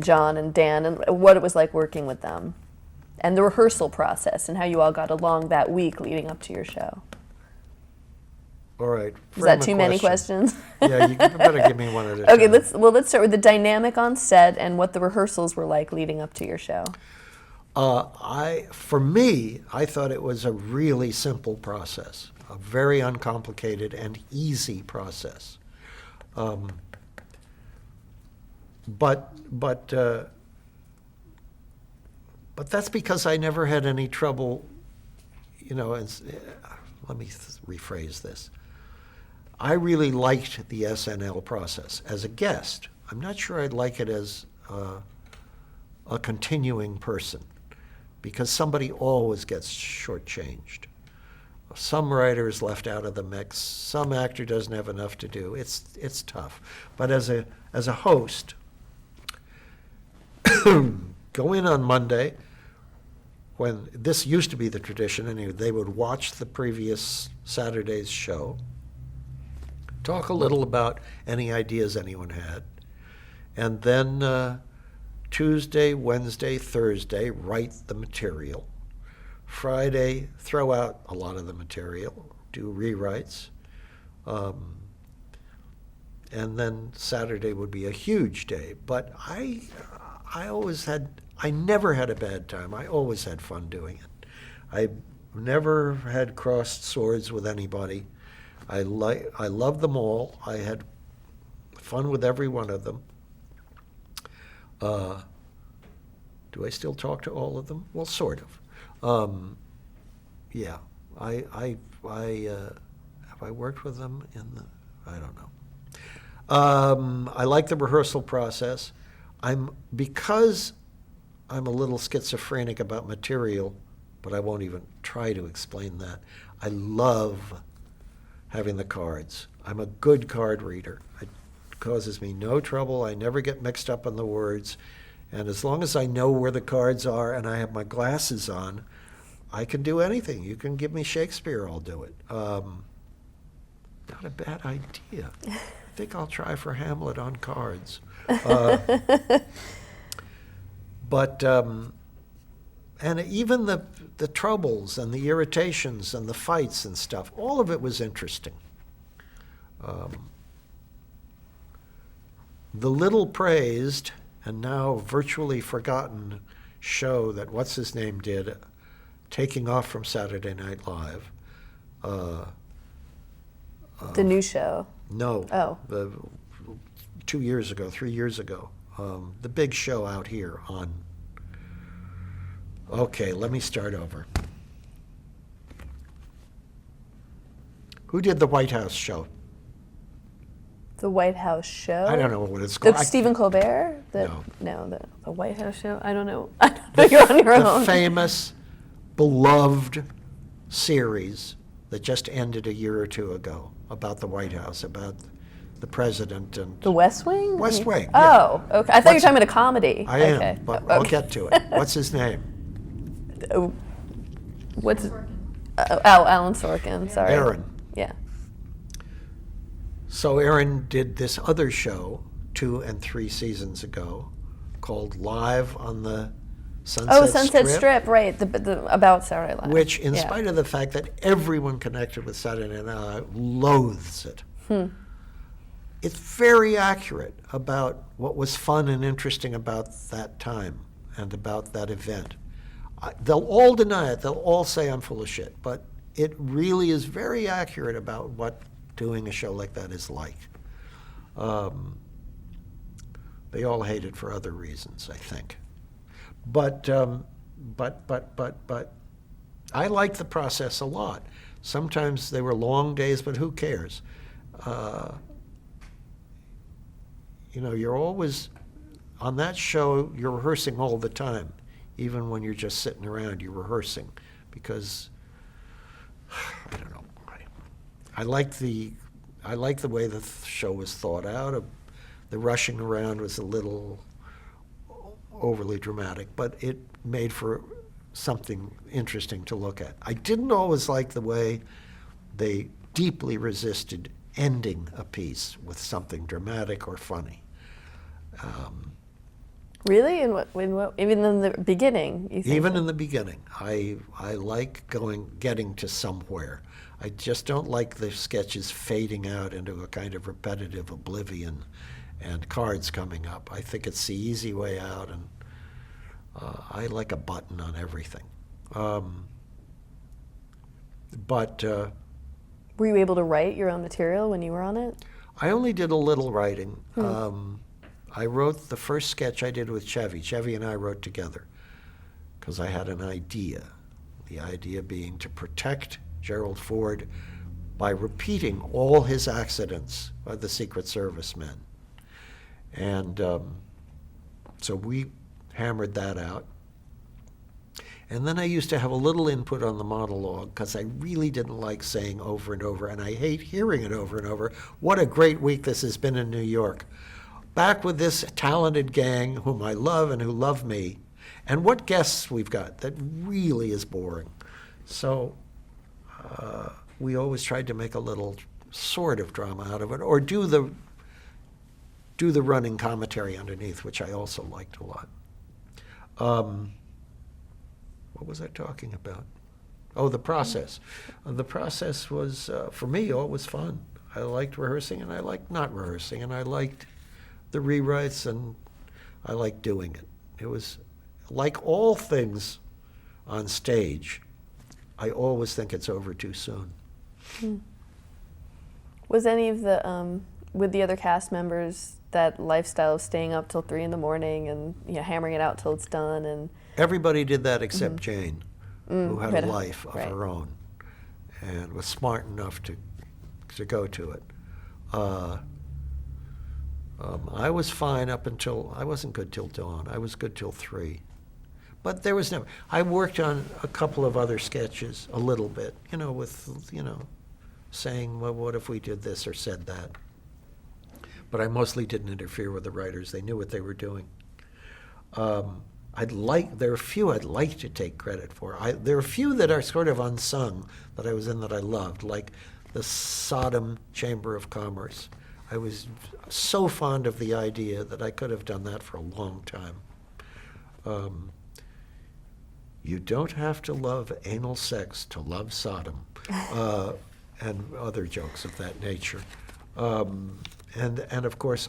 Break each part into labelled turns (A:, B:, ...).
A: John and Dan, and what it was like working with them, and the rehearsal process, and how you all got along that week leading up to your show.
B: All right.
A: Is that too many questions?
B: Yeah, you better give me one at a
A: Okay,
B: time.
A: let's start with the dynamic on set and what the rehearsals were like leading up to your show.
B: For me, I thought it was a really simple process, a very uncomplicated and easy process. But that's because I never had any trouble, let me rephrase this. I really liked the SNL process as a guest. I'm not sure I'd like it as a continuing person, because somebody always gets shortchanged. Some writer is left out of the mix. Some actor doesn't have enough to do. It's tough. But as a host, go in on Monday, when this used to be the tradition, and they would watch the previous Saturday's show, talk a little about any ideas anyone had, and then Tuesday, Wednesday, Thursday, write the material. Friday, throw out a lot of the material, do rewrites. And then Saturday would be a huge day. But I never had a bad time. I always had fun doing it. I never had crossed swords with anybody. I loved them all. I had fun with every one of them. Do I still talk to all of them? Well, sort of. Yeah, have I worked with them I don't know. I like the rehearsal process. Because I'm a little schizophrenic about material, but I won't even try to explain that. I love having the cards. I'm a good card reader. It causes me no trouble. I never get mixed up on the words. And as long as I know where the cards are and I have my glasses on, I can do anything. You can give me Shakespeare, I'll do it. Not a bad idea. I think I'll try for Hamlet on cards. But and even the troubles and the irritations and the fights and stuff, all of it was interesting. The little praised and now virtually forgotten show that what's-his-name did, taking off from Saturday Night Live.
A: The new show?
B: No.
A: Oh.
B: 3 years ago. The big show out here on... Okay, let me start over. Who did the White House show?
A: The White House show?
B: I don't know what it's called.
A: Stephen Colbert?
B: No.
A: The White House show? I don't know. I don't know. You're on your own.
B: The famous, beloved series that just ended a year or two ago about the White House, about the president and...
A: The West Wing?
B: West Wing, yeah.
A: Oh, okay. I thought you were talking about a comedy.
B: I am, but I'll get to it. What's his name?
A: What's... Alan Sorkin, sorry.
B: Aaron.
A: Yeah.
B: So Aaron did this other show 2 and 3 seasons ago called Live on the Sunset Strip.
A: Oh, Sunset Strip, right, about Saturday Night Live.
B: Which, in spite of the fact that everyone connected with Saturday Night Live loathes it, it's very accurate about what was fun and interesting about that time and about that event. They'll all deny it. They'll all say I'm full of shit. But it really is very accurate about what doing a show like that is like. They all hate it for other reasons, I think. But I liked the process a lot. Sometimes they were long days, but who cares? You're always, on that show, you're rehearsing all the time. Even when you're just sitting around, you're rehearsing. Because, I don't know. I like the way the show was thought out. The rushing around was a little overly dramatic, but it made for something interesting to look at. I didn't always like the way they deeply resisted ending a piece with something dramatic or funny.
A: Really? Even in the beginning, you think?
B: Even in the beginning, I like getting to somewhere. I just don't like the sketches fading out into a kind of repetitive oblivion and cards coming up. I think it's the easy way out, and I like a button on everything. But
A: Were you able to write your own material when you were on it?
B: I only did a little writing. I wrote the first sketch I did with Chevy. Chevy and I wrote together because I had an idea. The idea being to protect Gerald Ford by repeating all his accidents by the Secret Service men. And so we hammered that out. And then I used to have a little input on the monologue because I really didn't like saying over and over, and I hate hearing it over and over, what a great week this has been in New York. Back with this talented gang whom I love and who love me. And what guests we've got. That really is boring. So we always tried to make a little sort of drama out of it, or do the running commentary underneath, which I also liked a lot. What was I talking about? Oh, the process. The process was, for me, always fun. I liked rehearsing, and I liked not rehearsing, and I liked the rewrites, and I liked doing it. It was like all things on stage. I always think it's over too soon.
A: Was any of the with the other cast members that lifestyle of staying up till 3 a.m. and hammering it out till it's done? And
B: Everybody did that except Jane, who had a life of
A: right.
B: her own and was smart enough to go to it. I was fine up until, I wasn't good till dawn. I was good till 3. But there was never, I worked on a couple of other sketches a little bit, with, saying, well, what if we did this or said that? But I mostly didn't interfere with the writers. They knew what they were doing. There are a few I'd like to take credit for. There are a few that are sort of unsung that I was in that I loved, like the Sodom Chamber of Commerce. I was so fond of the idea that I could have done that for a long time. You don't have to love anal sex to love Sodom, and other jokes of that nature. And of course,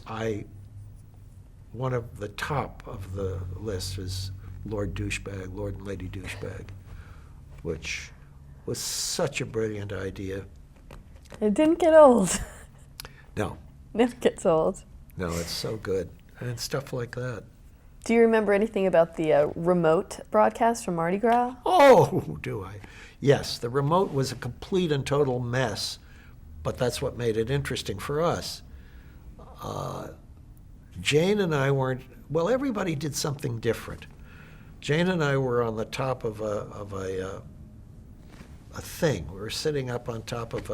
B: one of the top of the list is Lord and Lady Douchebag, which was such a brilliant idea.
A: it didn't get old.
B: No,
A: Never gets old.
B: no, it's so good. And stuff like that.
A: Do you remember anything about the remote broadcast from Mardi Gras?
B: Oh, do I? Yes, the remote was a complete and total mess, but that's what made it interesting for us. Jane and I weren't, well, everybody did something different. Jane and I were on the top of a thing. We were sitting up on top of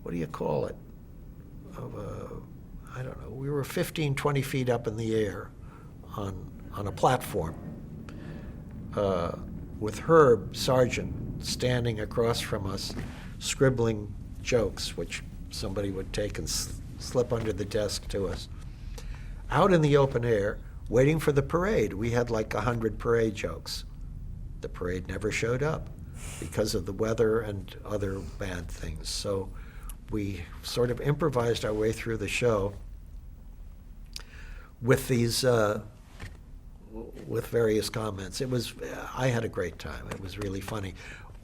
B: what do you call it? I don't know. We were 15, 20 feet up in the air on a platform with Herb Sargent standing across from us, scribbling jokes, which somebody would take and slip under the desk to us. Out in the open air, waiting for the parade. We had like 100 parade jokes. The parade never showed up because of the weather and other bad things. So we sort of improvised our way through the show with these, with various comments. I had a great time. It was really funny.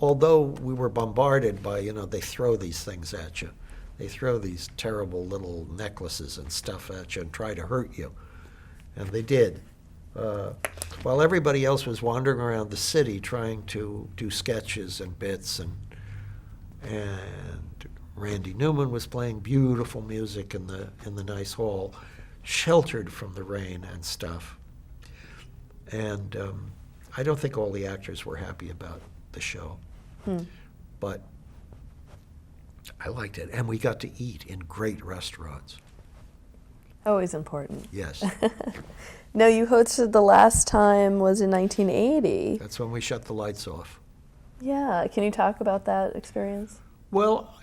B: Although we were bombarded by, they throw these things at you. They throw these terrible little necklaces and stuff at you and try to hurt you. And they did. While everybody else was wandering around the city trying to do sketches and bits, and Randy Newman was playing beautiful music in the nice hall, sheltered from the rain and stuff. And I don't think all the actors were happy about the show. But I liked it. And we got to eat in great restaurants.
A: Always important.
B: Yes.
A: No, you hosted the last time was in 1980.
B: That's when we shut the lights off.
A: Yeah, can you talk about that experience?
B: Well,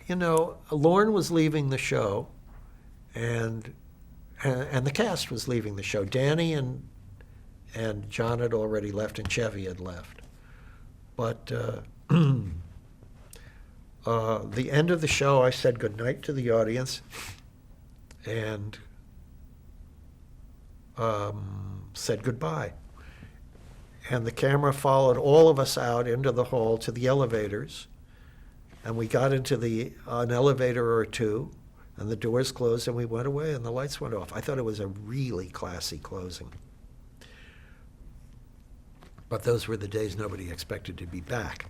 B: Lorne was leaving the show, and the cast was leaving the show. Danny and and John had already left, and Chevy had left. But the end of the show, I said goodnight to the audience, and said goodbye. And the camera followed all of us out into the hall to the elevators, and we got into an elevator or two, and the doors closed, and we went away, and the lights went off. I thought it was a really classy closing. But those were the days nobody expected to be back.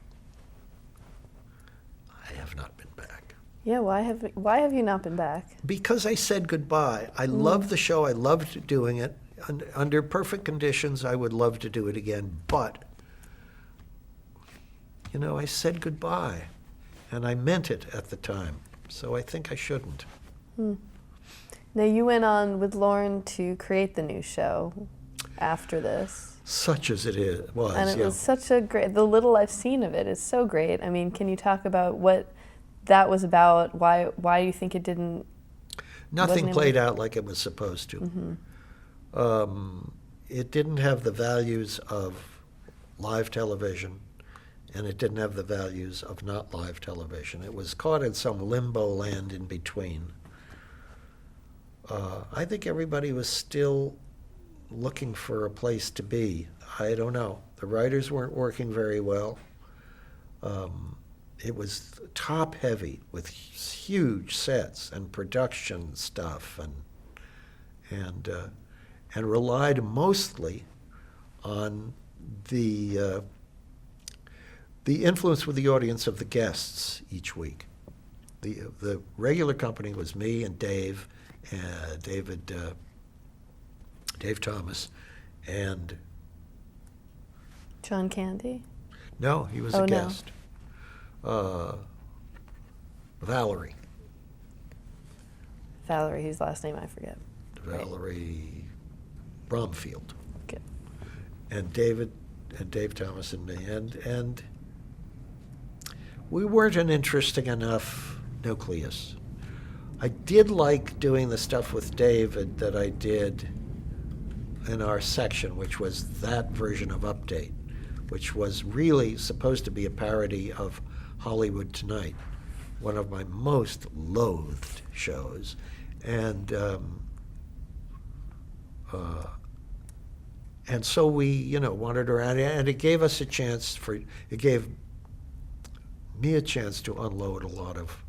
B: I have not been back.
A: Yeah, why have you not been back?
B: Because I said goodbye. I loved the show. I loved doing it. Under perfect conditions, I would love to do it again. But, I said goodbye. And I meant it at the time. So I think I shouldn't.
A: Now, you went on with Lorne to create the new show after this.
B: Such as it was,
A: And it
B: yeah.
A: was such a great, the little I've seen of it is so great. I mean, can you talk about what that was about? Why you think it didn't?
B: Nothing
A: wasn't
B: played
A: able-
B: out like it was supposed to. It didn't have the values of live television, and it didn't have the values of not live television. It was caught in some limbo land in between. I think everybody was still looking for a place to be. I don't know. The writers weren't working very well. It was top heavy with huge sets and production stuff, and relied mostly on the influence with the audience of the guests each week. The regular company was me and Dave Thomas, and
A: John Candy?
B: no, he was
A: Oh,
B: a
A: no.
B: guest. Valerie
A: whose last name I forget.
B: Valerie Bromfield,
A: Good.
B: and Dave Thomas and me, and we weren't an interesting enough nucleus. I did like doing the stuff with David that I did in our section, which was that version of Update, which was really supposed to be a parody of Hollywood Tonight, one of my most loathed shows. And so we, wandered around, and it gave us a chance it gave me a chance to unload a lot of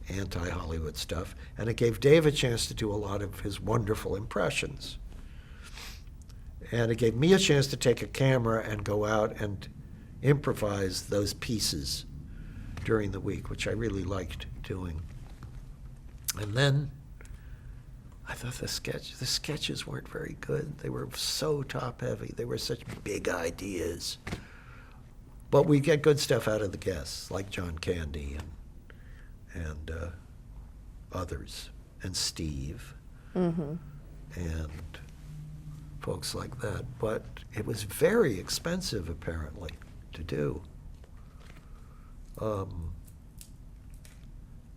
B: anti-Hollywood stuff, and it gave Dave a chance to do a lot of his wonderful impressions. And it gave me a chance to take a camera and go out and improvise those pieces during the week, which I really liked doing. And then I thought the sketches weren't very good. They were so top-heavy. They were such big ideas. But we get good stuff out of the guests, like John Candy and others, and Steve, and folks like that. But it was very expensive, apparently, to do.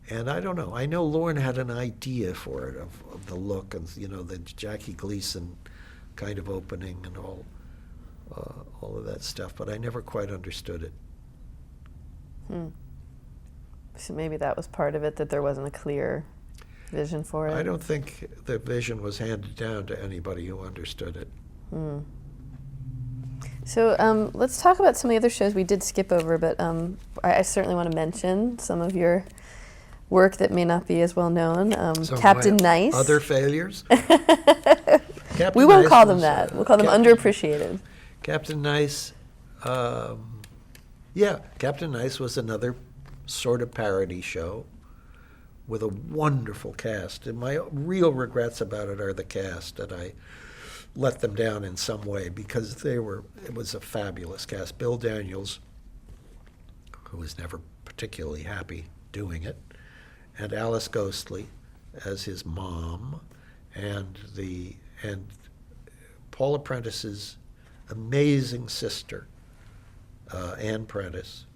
B: And I don't know. I know Lorne had an idea for it of the look and the Jackie Gleason kind of opening and all of that stuff, but I never quite understood it.
A: So maybe that was part of it, that there wasn't a clear vision for it.
B: I don't think the vision was handed down to anybody who understood it.
A: So let's talk about some of the other shows we did skip over, but I certainly want to mention some of your work that may not be as well known.
B: Some of
A: Captain
B: my
A: Nice.
B: Other failures? Captain
A: We won't
B: Nice
A: call them
B: was,
A: that. We'll call them
B: Captain-
A: underappreciated.
B: Captain Nice, Captain Nice was another sort of parody show with a wonderful cast. And my real regrets about it are the cast, that I let them down in some way, because it was a fabulous cast. Bill Daniels, who was never particularly happy doing it, and Alice Ghostly as his mom, and Paula Prentice's amazing sister, Ann Prentice,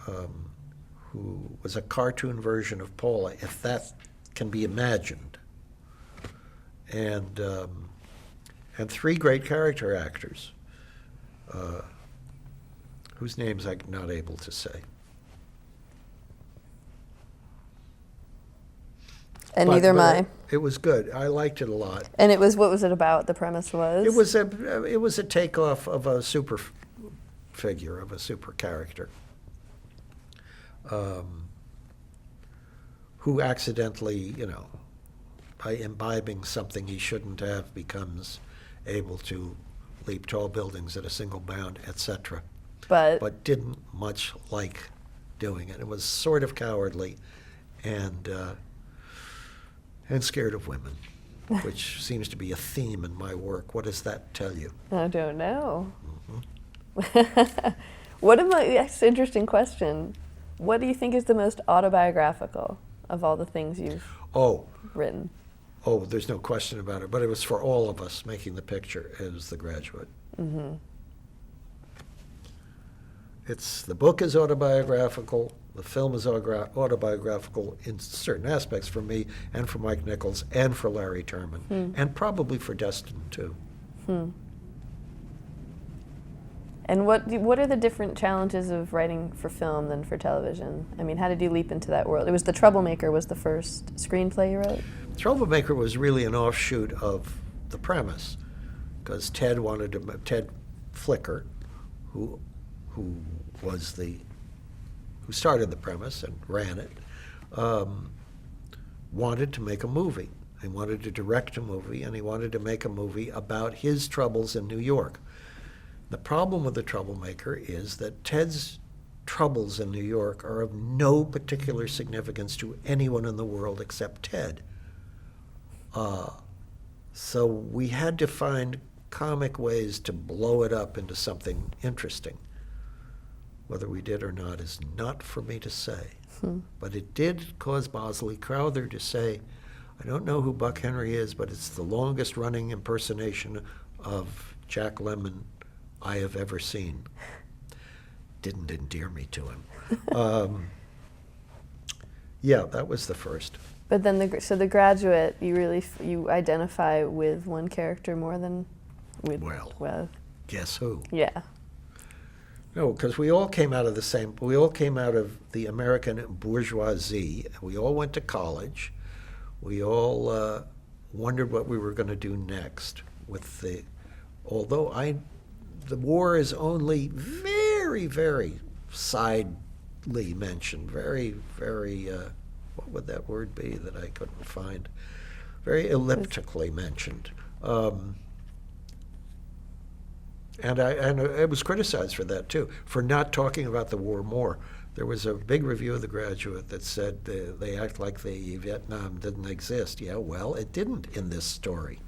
B: who was a cartoon version of Paula, if that can be imagined. And and 3 great character actors, whose names I'm not able to say.
A: And
B: But-
A: neither am
B: but
A: I.
B: It was good. I liked it a lot.
A: And it was, what was it about? The premise was?
B: It was a takeoff of a super figure, of a super character, who accidentally, by imbibing something he shouldn't have, becomes able to leap tall buildings at a single bound, etc. But didn't much like doing it. It was sort of cowardly and scared of women, which seems to be a theme in my work. What does that tell you?
A: I don't know.
B: Mm-hmm.
A: That's an interesting question. What do you think is the most autobiographical of all the things you've written?
B: Oh, there's no question about it. But it was for all of us making the picture. It was The Graduate.
A: Mm-hmm.
B: The book is autobiographical. The film is autobiographical in certain aspects for me and for Mike Nichols and for Larry Terman and probably for Destin too.
A: And what are the different challenges of writing for film than for television? I mean, how did you leap into that world? It was The Troublemaker was the first screenplay you wrote?
B: Troublemaker was really an offshoot of the premise, because Ted Flicker, who started the premise and ran it, wanted to make a movie. He wanted to direct a movie, and he wanted to make a movie about his troubles in New York. The problem with The Troublemaker is that Ted's troubles in New York are of no particular significance to anyone in the world except Ted. So we had to find comic ways to blow it up into something interesting. Whether we did or not is not for me to say. But it did cause Bosley Crowther to say, I don't know who Buck Henry is, but it's the longest running impersonation of Jack Lemmon I have ever seen. Didn't endear me to him. Yeah, that was the first.
A: But then, The Graduate, you identify with one character more than with...
B: Well, guess who?
A: Yeah.
B: No, because we all came out of the American bourgeoisie. We all went to college. We all wondered what we were going to do next although the war is only very, very sidely mentioned, very, very, what would that word be that I couldn't find? Very elliptically mentioned. And I was criticized for that, too, for not talking about the war more. There was a big review of The Graduate that said they act like the Vietnam didn't exist. Yeah, well, it didn't in this story.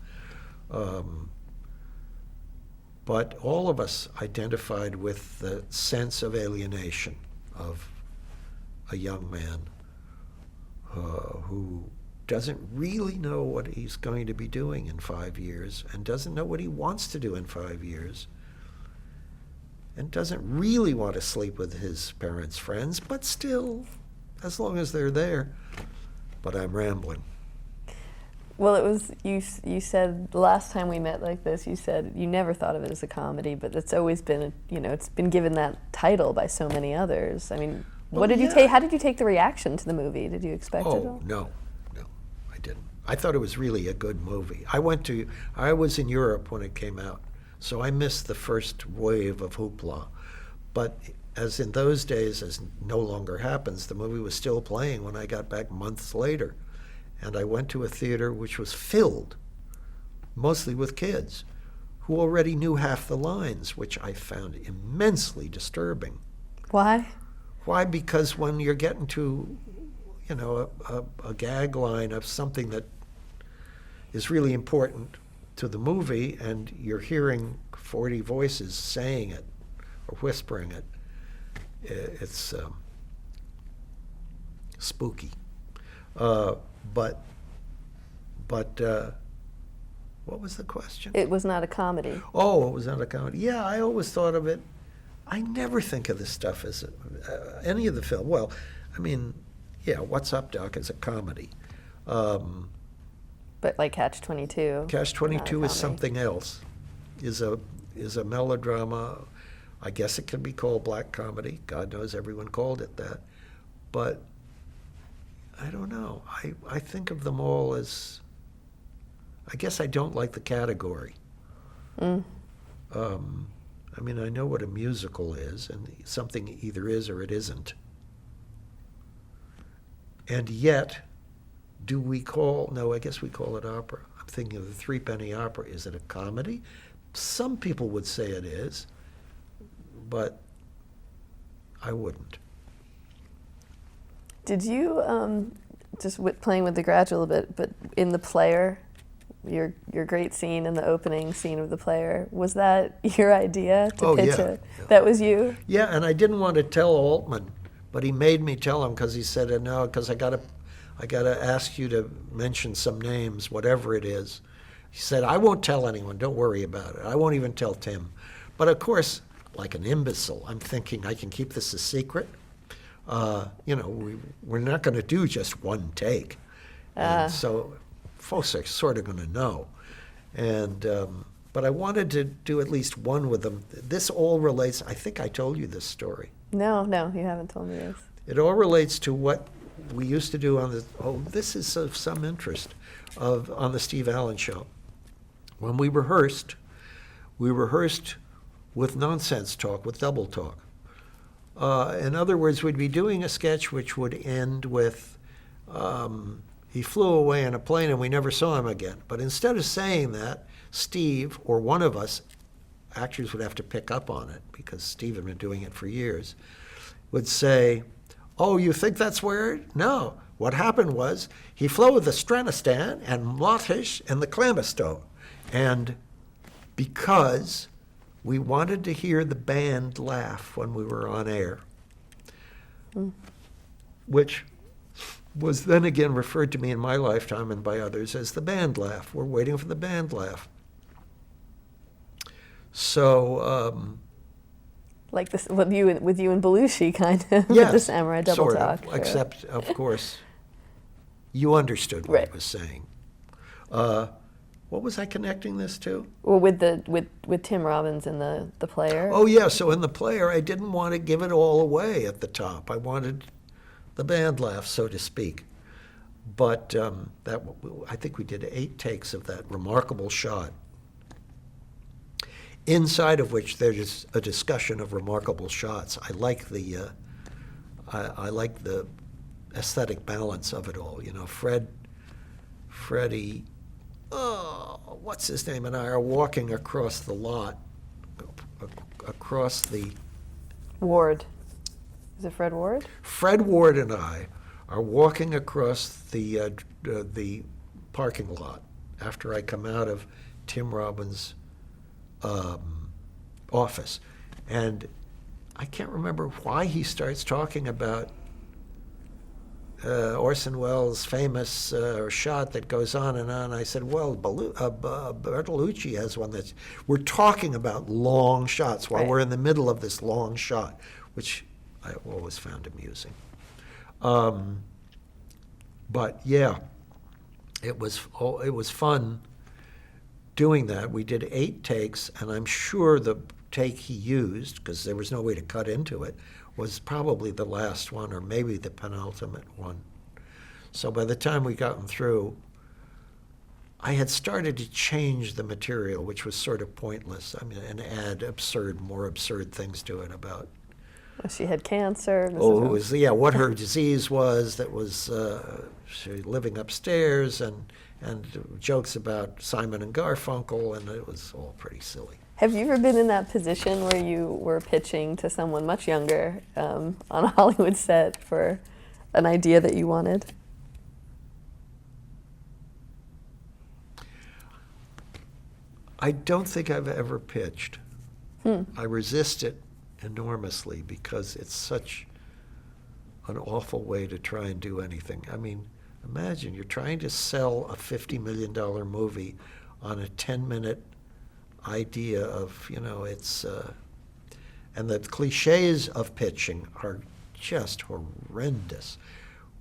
B: But all of us identified with the sense of alienation of a young man who doesn't really know what he's going to be doing in 5 years and doesn't know what he wants to do in 5 years and doesn't really want to sleep with his parents' friends, but still, as long as they're there. But I'm rambling.
A: Well, it was, you said, the last time we met like this, you said you never thought of it as a comedy, but it's always been, it's been given that title by so many others. I mean, how did you take the reaction to the movie? Did you expect it all?
B: No, I didn't. I thought it was really a good movie. I was in Europe when it came out, so I missed the first wave of hoopla. But as in those days, as no longer happens, the movie was still playing when I got back months later. And I went to a theater which was filled, mostly with kids, who already knew half the lines, which I found immensely disturbing.
A: Why?
B: Why? Because when you're getting to, a gag line of something that is really important to the movie, and you're hearing 40 voices saying it or whispering it, it's spooky. But what was the question?
A: It was not a comedy.
B: Oh, it was not a comedy. Yeah, I always thought of it. I never think of this stuff as any of the film. Well, I mean, yeah, What's Up, Doc is a comedy.
A: But like Catch-22.
B: Catch-22
A: not a
B: is
A: comedy.
B: something else. Is a melodrama. I guess it can be called black comedy. God knows everyone called it that. But I don't know. I think of them all as, I guess I don't like the category.
A: Mm.
B: I mean, I know what a musical is, and something either is or it isn't. And yet, no, I guess we call it opera. I'm thinking of the Threepenny Opera. Is it a comedy? Some people would say it is, but I wouldn't.
A: Did you, just playing with the Grouch a little bit, but in The Player, your great scene in the opening scene of The Player, was that your idea to
B: Oh,
A: pitch
B: yeah.
A: it? That was you?
B: Yeah, and I didn't want to tell Altman, but he made me tell him because he said, no, because I gotta ask you to mention some names, whatever it is. He said, I won't tell anyone, don't worry about it. I won't even tell Tim. But of course, like an imbecile, I'm thinking I can keep this a secret. We're not going to do just one take. And so folks are sort of going to know. And but I wanted to do at least one with them. This all relates, I think I told you this story.
A: No, you haven't told me this.
B: It all relates to what we used to do this is of some interest, on the Steve Allen Show. When we rehearsed with nonsense talk, with double talk. In other words, we'd be doing a sketch which would end with, he flew away in a plane and we never saw him again. But instead of saying that, Steve, or one of us, actors would have to pick up on it because Steve had been doing it for years, would say, oh, you think that's weird? No. What happened was he flew with the Stranistan and Mladic and the Klamisto. And because we wanted to hear the band laugh when we were on air, which was then again referred to me in my lifetime and by others as the band laugh. We're waiting for the band laugh. So,
A: Like this, with you and Belushi, kind of,
B: yes,
A: with the Samurai double
B: sort
A: talk.
B: of, except, of course, you understood what
A: Right.
B: I was saying. What was I connecting this to?
A: Well, with Tim Robbins in the Player.
B: Oh, yeah, so in the Player, I didn't want to give it all away at the top. I wanted the band laugh, so to speak. But I think we did 8 takes of that remarkable shot, inside of which there's a discussion of remarkable shots. I like the aesthetic balance of it all. You know, Freddie, what's his name, and I are walking across the lot, across the...
A: Ward. Is it Fred Ward?
B: Fred Ward and I are walking across the parking lot after I come out of Tim Robbins' office. And I can't remember why he starts talking about Orson Welles' famous shot that goes on and on. I said, well, Bertolucci has one that's... We're talking about long shots while
A: Right.
B: we're in the middle of this long shot, which I always found amusing. But yeah, it was fun doing that. We did 8 takes, and I'm sure the take he used, because there was no way to cut into it, was probably the last one or maybe the penultimate one. So by the time we got them through, I had started to change the material, which was sort of pointless. I mean, and add more absurd things to it about
A: She had cancer.
B: what her disease was, that was she was living upstairs, and jokes about Simon and Garfunkel, and it was all pretty silly.
A: Have you ever been in that position where you were pitching to someone much younger on a Hollywood set for an idea that you wanted?
B: I don't think I've ever pitched. I resist it enormously because it's such an awful way to try and do anything. I mean, imagine you're trying to sell a $50 million movie on a 10-minute idea of, it's... and the cliches of pitching are just horrendous,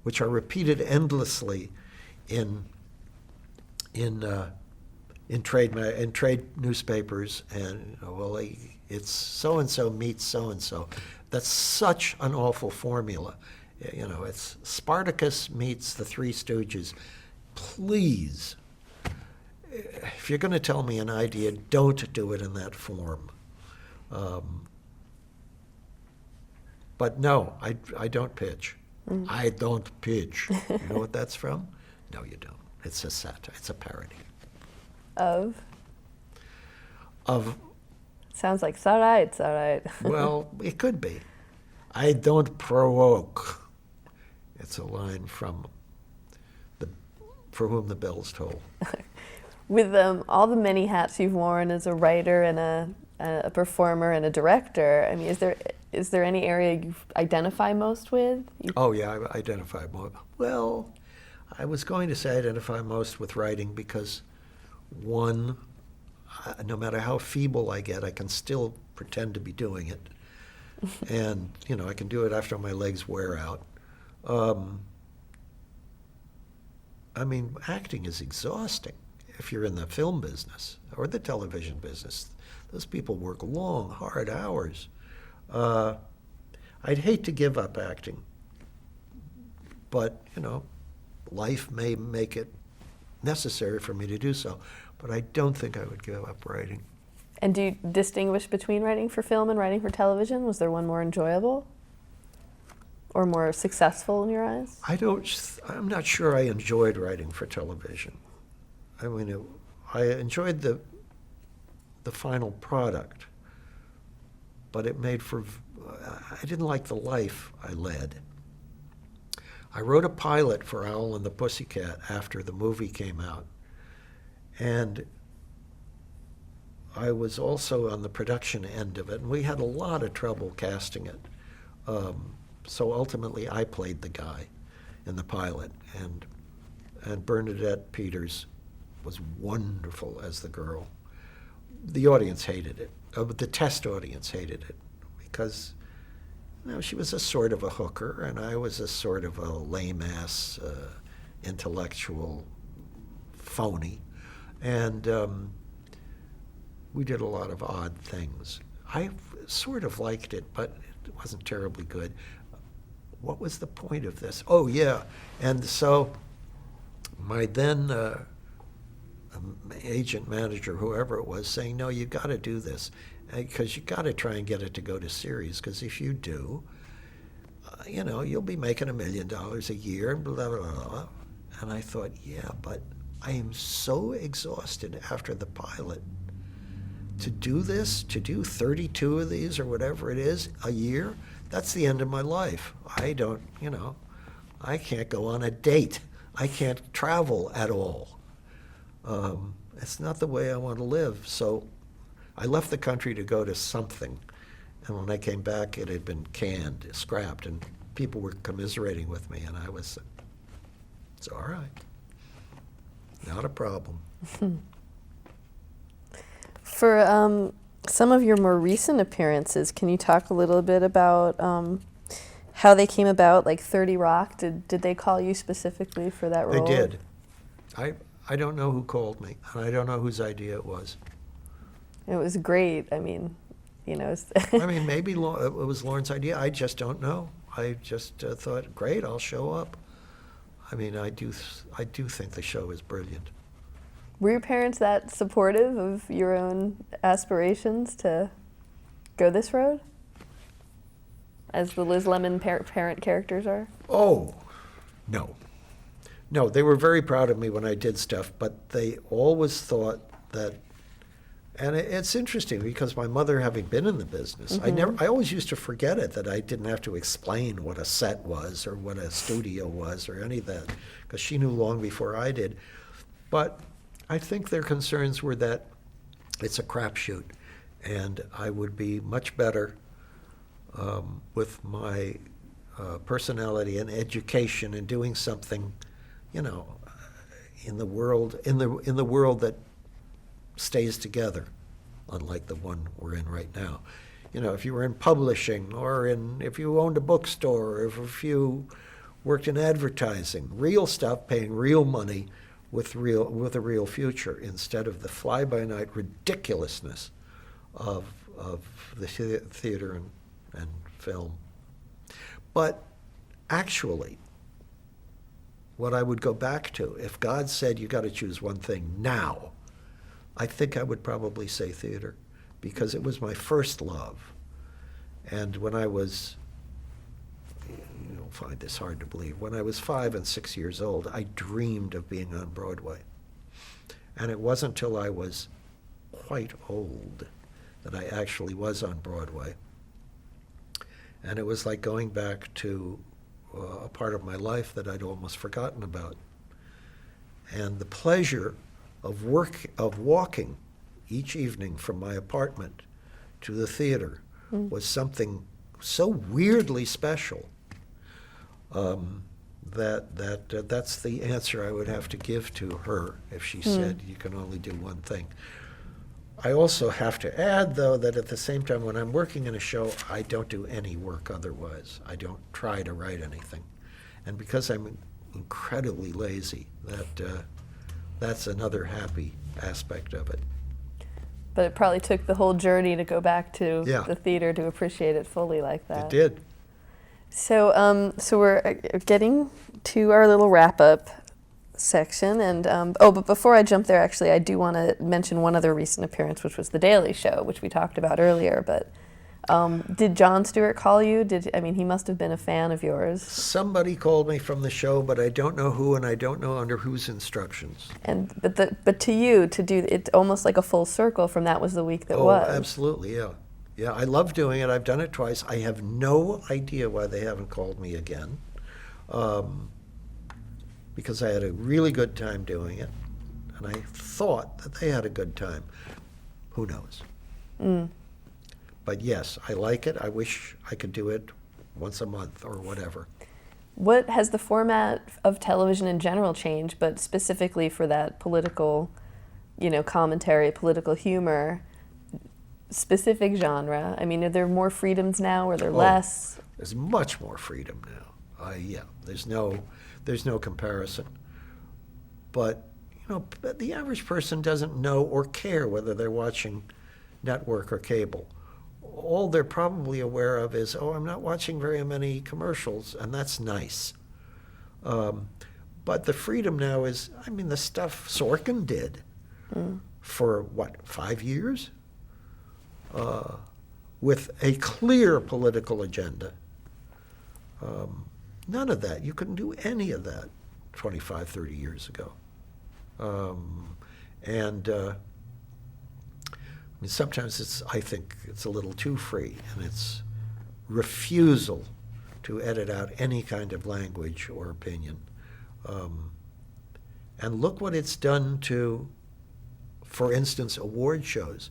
B: which are repeated endlessly in in trade newspapers, and well, it's so and so meets so and so. That's such an awful formula. It's Spartacus meets the Three Stooges. Please, if you're going to tell me an idea, don't do it in that form. But no, I don't pitch. I don't pitch. You know what that's from? No, you don't. It's a satire. It's a parody.
A: Of?
B: Of,
A: Sounds like, it's all right, it's all right.
B: well, it could be. I don't provoke. It's a line from For Whom the Bells Toll.
A: With all the many hats you've worn as a writer and a performer and a director, I mean, is there any area you identify most with?
B: Oh, yeah, I identify more. Well, I was going to say identify most with writing because, one, no matter how feeble I get, I can still pretend to be doing it. And, I can do it after my legs wear out. I mean, acting is exhausting if you're in the film business or the television business. Those people work long, hard hours. I'd hate to give up acting, but, life may make it necessary for me to do so. But I don't think I would give up writing.
A: And do you distinguish between writing for film and writing for television? Was there one more enjoyable or more successful in your eyes?
B: I'm not sure I enjoyed writing for television. I mean, I enjoyed the final product, but it made for, I didn't like the life I led. I wrote a pilot for Owl and the Pussycat after the movie came out, and I was also on the production end of it, and we had a lot of trouble casting it. So ultimately, I played the guy in the pilot, and Bernadette Peters was wonderful as the girl. The audience hated it. The test audience hated it because, she was a sort of a hooker, and I was a sort of a lame-ass intellectual phony. And we did a lot of odd things. I sort of liked it, but it wasn't terribly good. What was the point of this? Oh, yeah. And so my then agent, manager, whoever it was, saying, no, you got to do this because you got to try and get it to go to series, because if you do, you'll be making $1 million a year, and blah, blah, blah, blah. And I thought, yeah, but I am so exhausted after the pilot to do this, to do 32 of these or whatever it is a year. That's the end of my life. I don't, I can't go on a date. I can't travel at all. It's not the way I want to live. So I left the country to go to something. And when I came back, it had been canned, scrapped, and people were commiserating with me. And I was, it's all right. Not a problem.
A: For some of your more recent appearances, can you talk a little bit about how they came about, like 30 Rock? Did they call you specifically for that role?
B: They did. I don't know who called me, and I don't know whose idea it was.
A: It was great. I mean,
B: I mean, maybe it was Lauren's idea. I just don't know. I just thought, great, I'll show up. I mean, I do think the show is brilliant.
A: Were your parents that supportive of your own aspirations to go this road, as the Liz Lemon parent characters are?
B: Oh, no. No, they were very proud of me when I did stuff, but they always thought that, and it's interesting because my mother, having been in the business, I always used to forget it, that I didn't have to explain what a set was or what a studio was or any of that, because she knew long before I did. But I think their concerns were that it's a crapshoot, and I would be much better with my personality and education and doing something, in the world that stays together, unlike the one we're in right now. If you were in publishing, or if you owned a bookstore, or if you worked in advertising, real stuff, paying real money with a real future, instead of the fly-by-night ridiculousness of the theater and film. But actually, what I would go back to, if God said you got to choose one thing now, I think I would probably say theater, because it was my first love. And when I was, you'll find this hard to believe, when I was 5 and 6 years old, I dreamed of being on Broadway. And it wasn't until I was quite old that I actually was on Broadway. And it was like going back to a part of my life that I'd almost forgotten about. And the pleasure of walking each evening from my apartment to the theater was something so weirdly special that's the answer I would have to give to her if she said you can only do one thing. I also have to add, though, that at the same time, when I'm working in a show, I don't do any work otherwise. I don't try to write anything. And because I'm incredibly lazy, that's another happy aspect of it.
A: But it probably took the whole journey to go back to
B: Yeah.
A: the theater to appreciate it fully like that.
B: It did.
A: So, so we're getting to our little wrap-up section, and but before I jump there, actually, I do want to mention one other recent appearance, which was The Daily Show, which we talked about earlier. But did Jon Stewart call you? He must have been a fan of yours.
B: Somebody called me from the show, but I don't know who, and I don't know under whose instructions.
A: But to you, to do it, almost like a full circle from that was the week that was.
B: Oh, absolutely, yeah. Yeah, I love doing it. I've done it twice. I have no idea why they haven't called me again, because I had a really good time doing it, and I thought that they had a good time. Who knows? But yes, I like it. I wish I could do it once a month or whatever.
A: What has the format of television in general changed, but specifically for that political, commentary, political humor, specific genre? Are there more freedoms now, or are there less?
B: There's much more freedom now. Yeah, there's no comparison. But the average person doesn't know or care whether they're watching network or cable. All they're probably aware of is, I'm not watching very many commercials, and that's nice. But the freedom now is, the stuff Sorkin did for, 5 years? With a clear political agenda. None of that. You couldn't do any of that 25, 30 years ago. Sometimes I think it's a little too free, and it's refusal to edit out any kind of language or opinion. And look what it's done to, for instance, award shows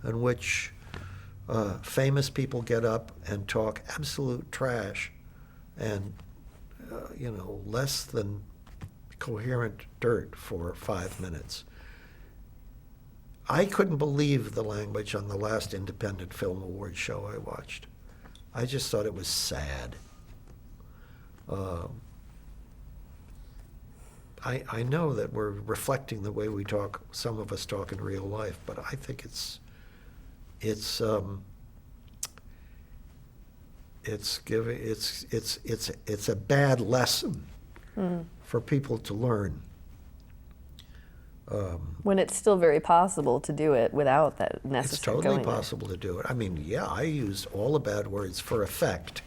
B: in which famous people get up and talk absolute trash and, less than coherent dirt for 5 minutes. I couldn't believe the language on the last Independent Film Awards show I watched. I just thought it was sad. I know that we're reflecting the way we talk, some of us talk in real life, but I think it's a bad lesson for people to learn.
A: When it's still very possible to do it without that necessary.
B: It's totally possible to do it. I use all the bad words for effect.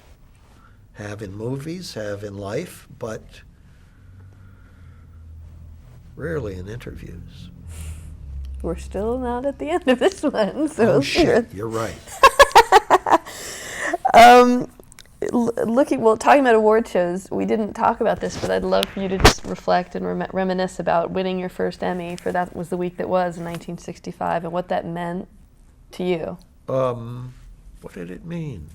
B: Have in movies, have in life, but rarely in interviews.
A: We're still not at the end of this one, so
B: oh shit, you're right.
A: Talking about award shows, we didn't talk about this, but I'd love for you to just reflect and reminisce about winning your first Emmy for that was the week that was in 1965, and what that meant to you.
B: What did it mean?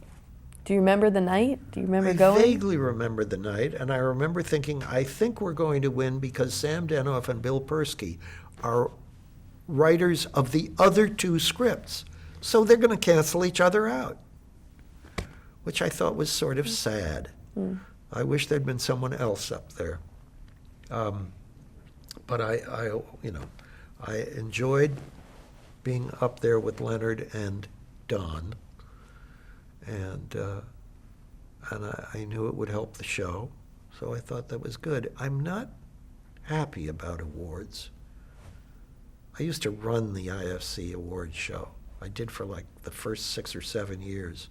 A: Do you remember the night? Do you remember
B: I
A: going?
B: vaguely remember the night, and I remember thinking, I think we're going to win because Sam Denoff and Bill Persky are writers of the other two scripts, so they're going to cancel each other out, which I thought was sort of sad. I wish there'd been someone else up there. But I enjoyed being up there with Leonard and Don, and I knew it would help the show, so I thought that was good. I'm not happy about awards. I used to run the IFC awards show. I did for like the first 6 or 7 years,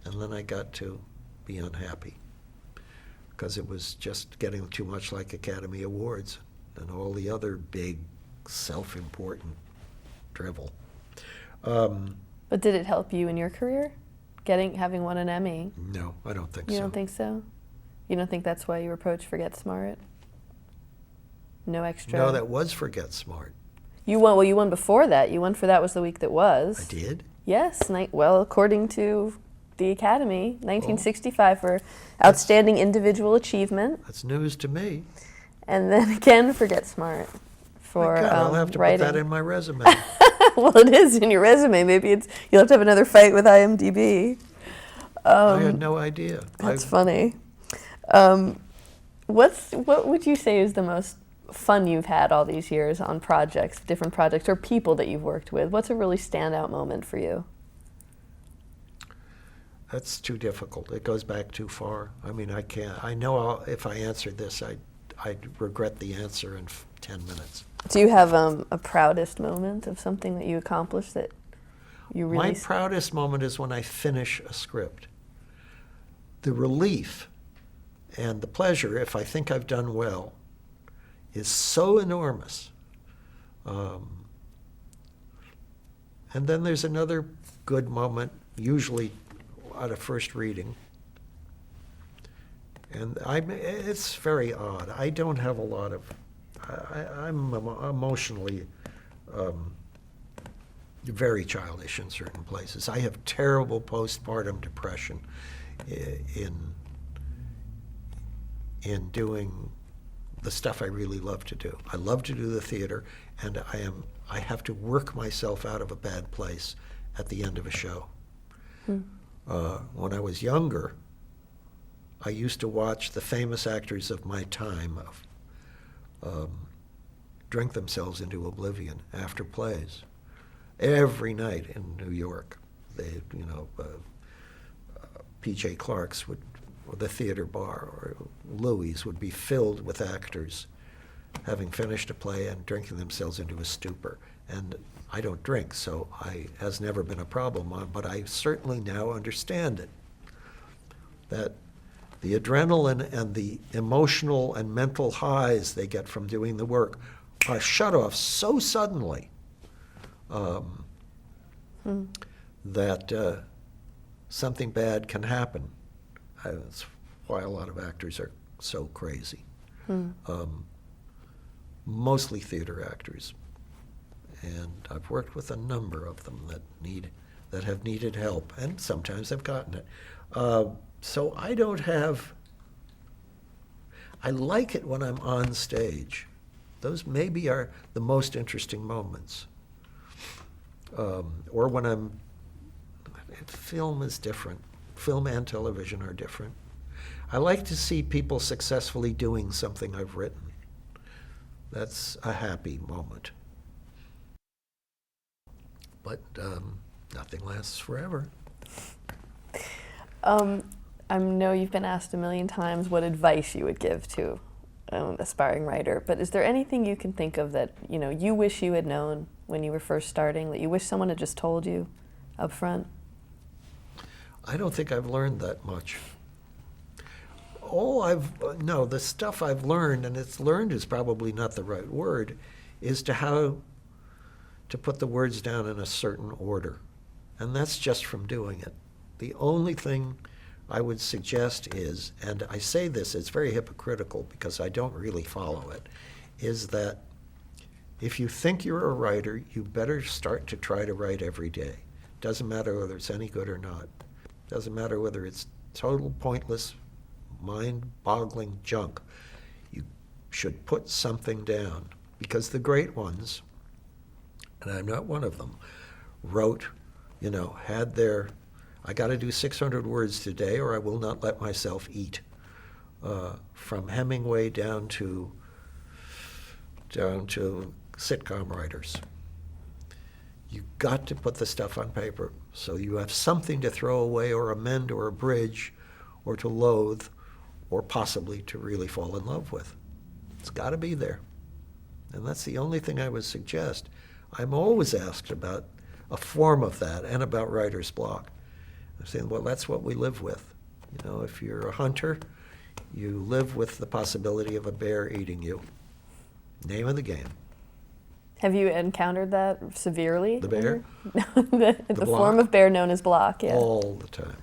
B: and then I got to be unhappy because it was just getting too much like Academy Awards and all the other big, self-important drivel.
A: But did it help you in your career, having won an Emmy?
B: No, I don't think
A: You
B: so.
A: don't think so? You don't think that's why you were approached for Get Smart? No extra?
B: No, that was for Get Smart.
A: You won. Well, you won before that. You won for That Was the Week That Was.
B: I did?
A: Yes. Well, according to the Academy, 1965 for Outstanding Individual Achievement,
B: That's news to me.
A: and then again for Get Smart for
B: My God, I'll have to
A: writing.
B: put that in my resume.
A: Well, it is in your resume. Maybe you'll have to have another fight with IMDb.
B: I had no idea.
A: That's funny. What would you say is the most fun you've had all these years on projects, different projects, or people that you've worked with? What's a really standout moment for you?
B: That's too difficult. It goes back too far. I mean, I can't. I know if I answered this, I'd regret the answer in 10 minutes.
A: Do you have a proudest moment of something that you accomplished that you really...
B: My proudest moment is when I finish a script. The relief and the pleasure, if I think I've done well, is so enormous. And then there's another good moment, usually at a first reading. And it's very odd. I don't have a lot of, I'm emotionally very childish in certain places. I have terrible postpartum depression in doing the stuff I really love to do. I love to do the theater, and I have to work myself out of a bad place at the end of a show. When I was younger, I used to watch the famous actors of my time drink themselves into oblivion after plays every night in New York. They, P.J. Clark's the theater bar, or Louis would be filled with actors having finished a play and drinking themselves into a stupor. And I don't drink, so it has never been a problem, but I certainly now understand it. That the adrenaline and the emotional and mental highs they get from doing the work are shut off so suddenly that something bad can happen. That's why a lot of actors are so crazy. Mostly theater actors. And I've worked with a number of them that have needed help, and sometimes have gotten it. So I don't have, I like it when I'm on stage. Those maybe are the most interesting moments. Or when film is different. Film and television are different. I like to see people successfully doing something I've written. That's a happy moment. But nothing lasts forever.
A: I know you've been asked a million times what advice you would give to an aspiring writer, but is there anything you can think of that you wish you had known when you were first starting, that you wish someone had just told you up front?
B: I don't think I've learned that much. The stuff I've learned, and it's learned is probably not the right word, is how to put the words down in a certain order. And that's just from doing it. The only thing I would suggest is, and I say this, it's very hypocritical because I don't really follow it, is that if you think you're a writer, you better start to try to write every day. Doesn't matter whether it's any good or not. Doesn't matter whether it's total pointless, mind-boggling junk. You should put something down, because the great ones, and I'm not one of them, wrote, had their, I got to do 600 words today or I will not let myself eat. From Hemingway down to down to sitcom writers. You got to put the stuff on paper so you have something to throw away or amend or abridge or to loathe or possibly to really fall in love with. It's got to be there. And that's the only thing I would suggest. I'm always asked about a form of that and about writer's block. I'm saying, well, that's what we live with. You know, if you're a hunter, you live with the possibility of a bear eating you. Name of the game.
A: Have you encountered that severely?
B: The bear?
A: No, the
B: block?
A: form of bear known as block, yeah.
B: All the time.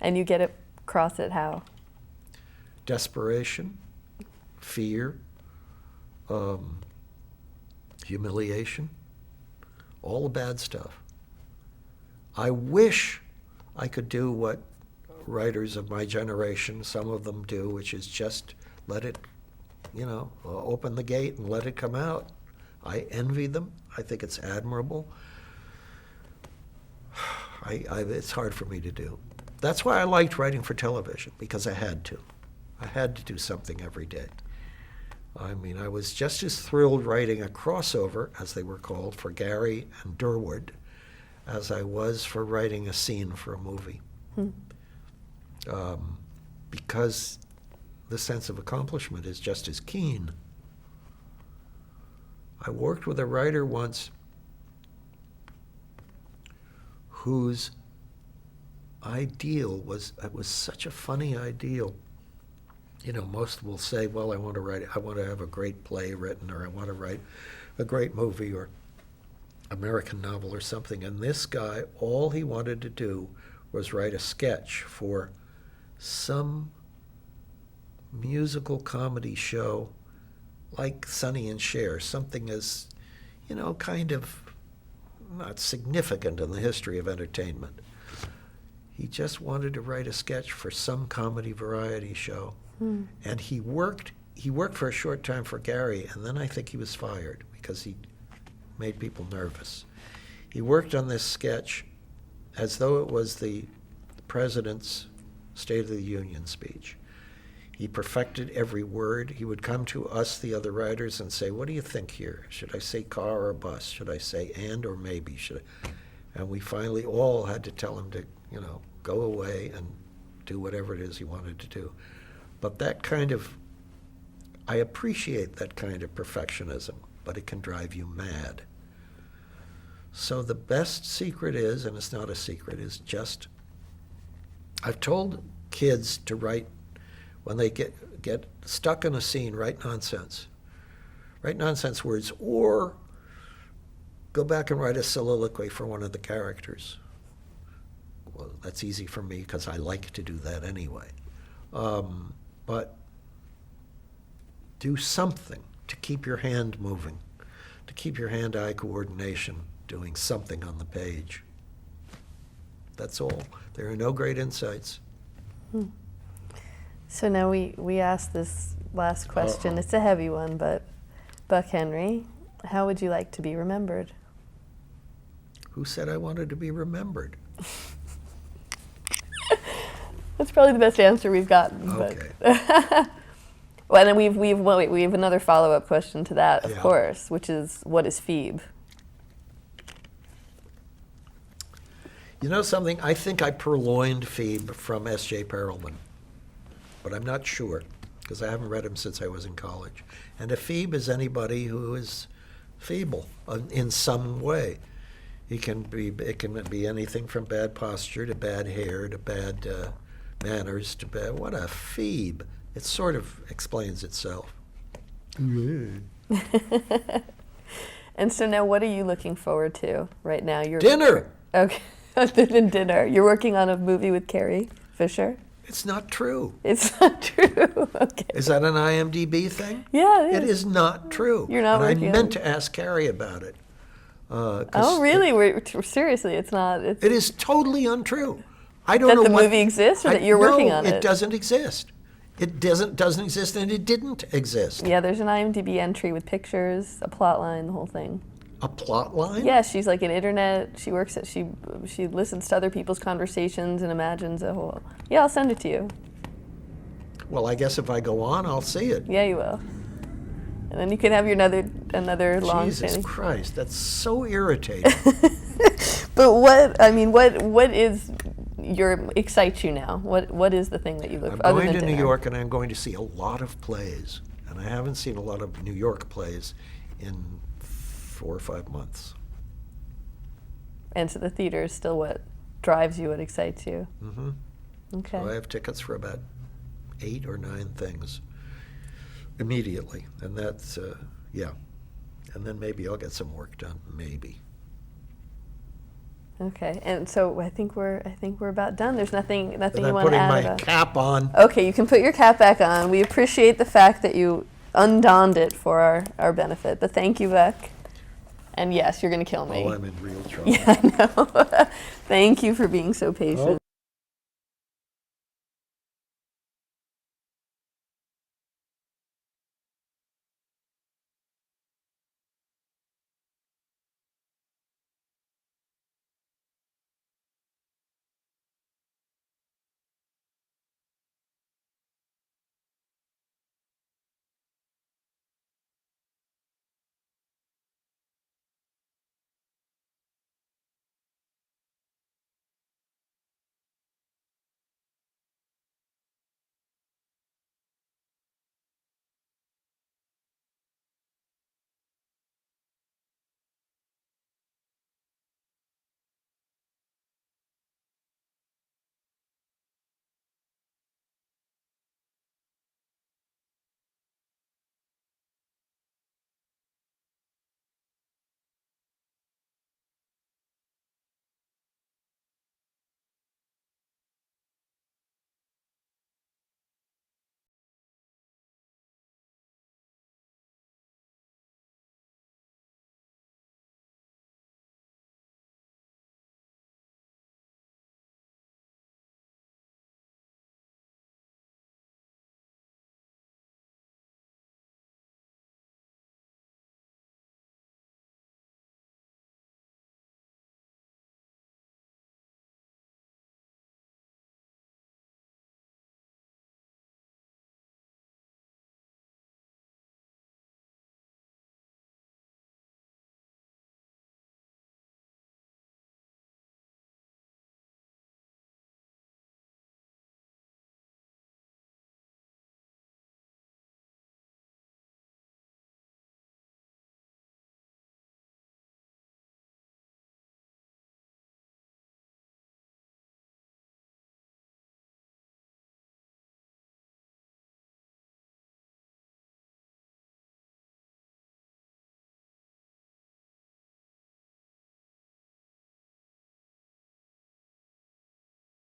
A: And you get it across it how?
B: Desperation, fear, humiliation, all the bad stuff. I wish I could do what writers of my generation, some of them do, which is just let it, open the gate and let it come out. I envy them. I think it's admirable. It's hard for me to do. That's why I liked writing for television, because I had to. I had to do something every day. I mean, I was just as thrilled writing a crossover, as they were called, for Gary and Durward, as I was for writing a scene for a movie. Because the sense of accomplishment is just as keen. I worked with a writer once whose ideal was such a funny ideal. Most will say, well, I want to have a great play written, or I want to write a great movie or American novel or something. And this guy, all he wanted to do was write a sketch for some musical comedy show like Sonny and Cher, something as, kind of not significant in the history of entertainment. He just wanted to write a sketch for some comedy variety show. And he worked for a short time for Gary, and then I think he was fired because he made people nervous. He worked on this sketch as though it was the president's State of the Union speech. He perfected every word. He would come to us, the other writers, and say, what do you think here? Should I say car or bus? Should I say and or maybe? And we finally all had to tell him to, go away and do whatever it is he wanted to do. But I appreciate that kind of perfectionism, but it can drive you mad. So the best secret is, and it's not a secret, is just, I've told kids to write, when they get stuck in a scene, write nonsense. Write nonsense words, or go back and write a soliloquy for one of the characters. Well, that's easy for me because I like to do that anyway. But do something to keep your hand moving, to keep your hand-eye coordination doing something on the page. That's all. There are no great insights.
A: So now we asked this last question. It's a heavy one, but Buck Henry, how would you like to be remembered?
B: Who said I wanted to be remembered?
A: That's probably the best answer we've gotten.
B: Okay.
A: Well, and then we have another follow-up question to that, of
B: Yeah.
A: course, which is, what is Phoebe?
B: You know something? I think I purloined Phoebe from S.J. Perelman, but I'm not sure because I haven't read him since I was in college. And a Phoebe is anybody who is feeble in some way. It can be anything from bad posture to bad hair to bad manners to bad. What a Phoebe! It sort of explains itself.
A: And so now, what are you looking forward to right now?
B: Dinner.
A: Okay. Other than dinner, you're working on a movie with Carrie Fisher.
B: It's not true.
A: It's not true. Okay.
B: Is that an IMDb thing?
A: Yeah, it is.
B: It is not true.
A: You're not
B: and
A: working
B: I
A: on
B: meant
A: it.
B: to ask Carrie about it.
A: Oh, really? Seriously, it's not.
B: It is totally untrue. I don't
A: That
B: know
A: the
B: what,
A: movie exists, or that you're working on
B: No,
A: it?
B: it doesn't exist. It doesn't exist, and it didn't exist.
A: Yeah, there's an IMDb entry with pictures, a plot line, the whole thing.
B: A plot line?
A: Yeah, she's like an internet. She works at. She listens to other people's conversations and imagines a whole. Yeah, I'll send it to you.
B: Well, I guess if I go on, I'll see it.
A: Yeah, you will. And then you can have your another long
B: Jesus
A: standing.
B: Christ, that's so irritating.
A: But what excites you now? What is the thing that you look
B: I'm
A: for other
B: going
A: than
B: to New
A: dinner?
B: York and I'm going to see a lot of plays. And I haven't seen a lot of New York plays in 4 or 5 months.
A: And so the theater is still what drives you, what excites you.
B: Mm-hmm.
A: Okay.
B: So I have tickets for about 8 or 9 things immediately. And that's, yeah. And then maybe I'll get some work done, maybe.
A: Okay. And so I think we're about done. There's nothing
B: And
A: you
B: I'm
A: want to
B: putting
A: add
B: my
A: about.
B: cap on.
A: Okay, you can put your cap back on. We appreciate the fact that you undonned it for our benefit. But thank you, Beck. And yes, you're going to kill me.
B: Oh, I'm in real trouble.
A: Yeah, I know. Thank you for being so patient.